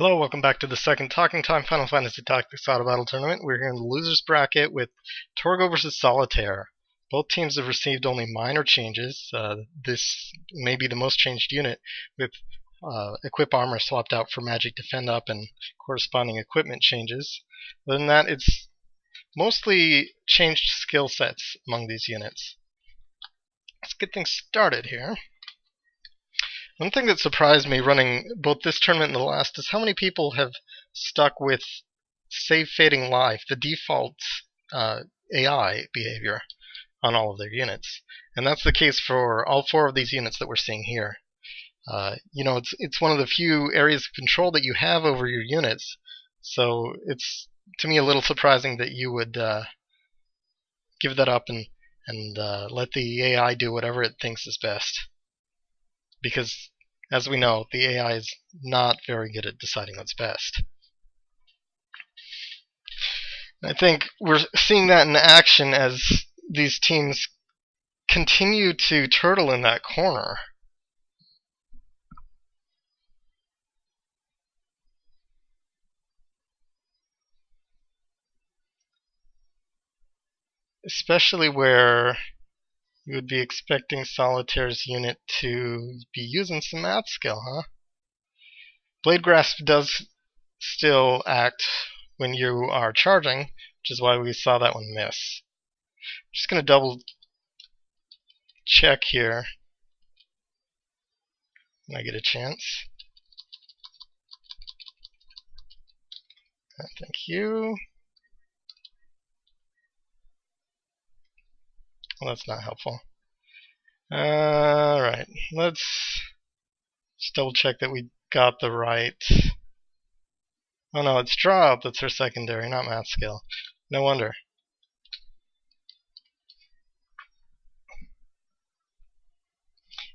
Hello, welcome back to the second Talking Time Final Fantasy Tactics Auto Battle Tournament. We're here in the losers bracket with Torgo versus Solitayre. Both teams have received only minor changes. This may be the most changed unit, with Equip Armor swapped out for Magic Defend Up and corresponding equipment changes. Other than that, it's mostly changed skill sets among these units. Let's get things started here. One thing that surprised me running both this tournament and the last is how many people have stuck with Save Fading Life, the default AI behavior on all of their units. And that's the case for all four of these units that we're seeing here. It's one of the few areas of control that you have over your units, so it's, to me, a little surprising that you would give that up and let the AI do whatever it thinks is best. Because, as we know, the AI is not very good at deciding what's best. I think we're seeing that in action as these teams continue to turtle in that corner. Especially where you would be expecting Solitaire's unit to be using some math skill, huh? Blade Grasp does still act when you are charging, which is why we saw that one miss. I'm just going to double check here when I get a chance. Thank you. Well, that's not helpful. Alright, let's just double check that we got the right... Oh no, it's draw up that's her secondary, not math skill. No wonder.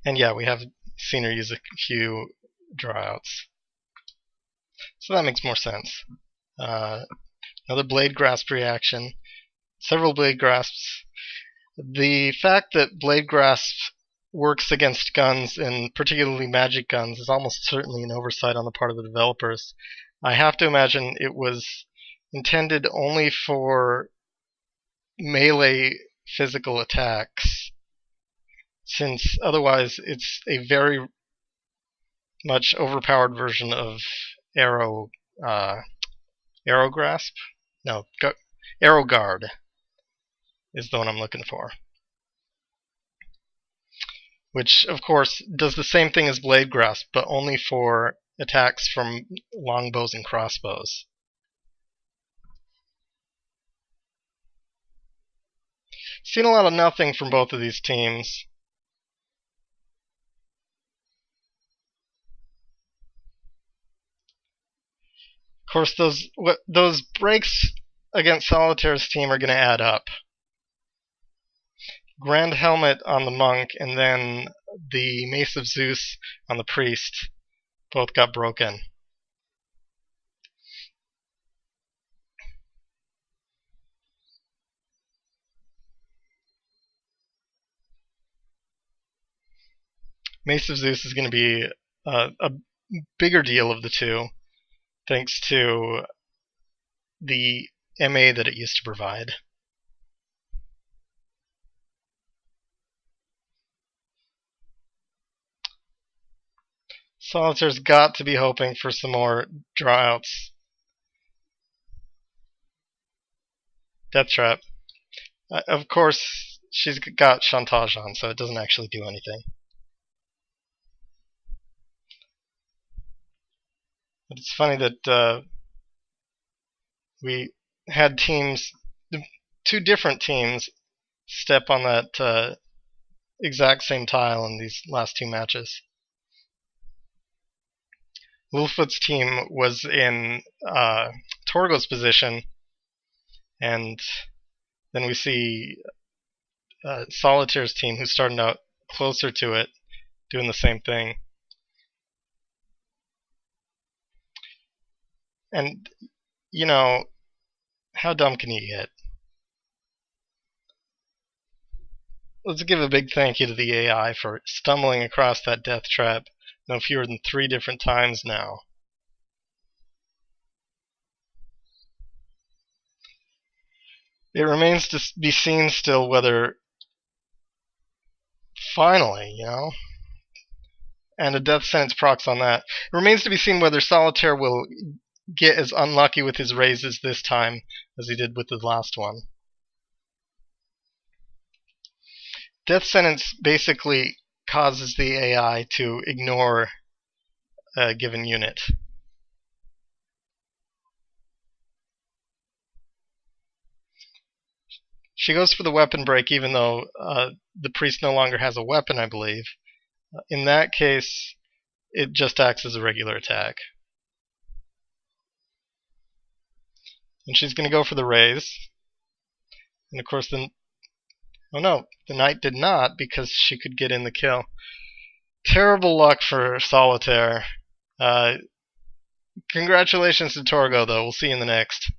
And yeah, we have seen her use a few drawouts. So that makes more sense. Another Blade Grasp reaction. Several Blade Grasps. The fact that Blade Grasp works against guns, and particularly magic guns, is almost certainly an oversight on the part of the developers. I have to imagine it was intended only for melee physical attacks, since otherwise it's a very much overpowered version of Arrow Grasp? No, Arrow Guard is the one I'm looking for. Which, of course, does the same thing as Blade Grasp, but only for attacks from longbows and crossbows. Seen a lot of nothing from both of these teams. Of course, those breaks against Solitaire's team are going to add up. Grand Helmet on the Monk and then the Mace of Zeus on the Priest both got broken. Mace of Zeus is going to be a bigger deal of the two, thanks to the MA that it used to provide. Solitaire's got to be hoping for some more drawouts. Death Trap. Of course, she's got Chantage on, so it doesn't actually do anything. But it's funny that we had two different teams, step on that exact same tile in these last two matches. Littlefoot's team was in Torgo's position, and then we see Solitaire's team, who's starting out closer to it, doing the same thing. And, you know, how dumb can you get? Let's give a big thank you to the AI for stumbling across that death trap no fewer than 3 different times now. It remains to be seen still whether, finally, and a death sentence procs on that. It remains to be seen whether Solitaire will get as unlucky with his raises this time as he did with the last one. Death sentence basically causes the AI to ignore a given unit. She goes for the weapon break even though the priest no longer has a weapon, I believe. In that case, it just acts as a regular attack. And she's going to go for the raise. And of course, oh no, the knight did not because she could get in the kill. Terrible luck for Solitaire. Congratulations to Torgo, though. We'll see you in the next.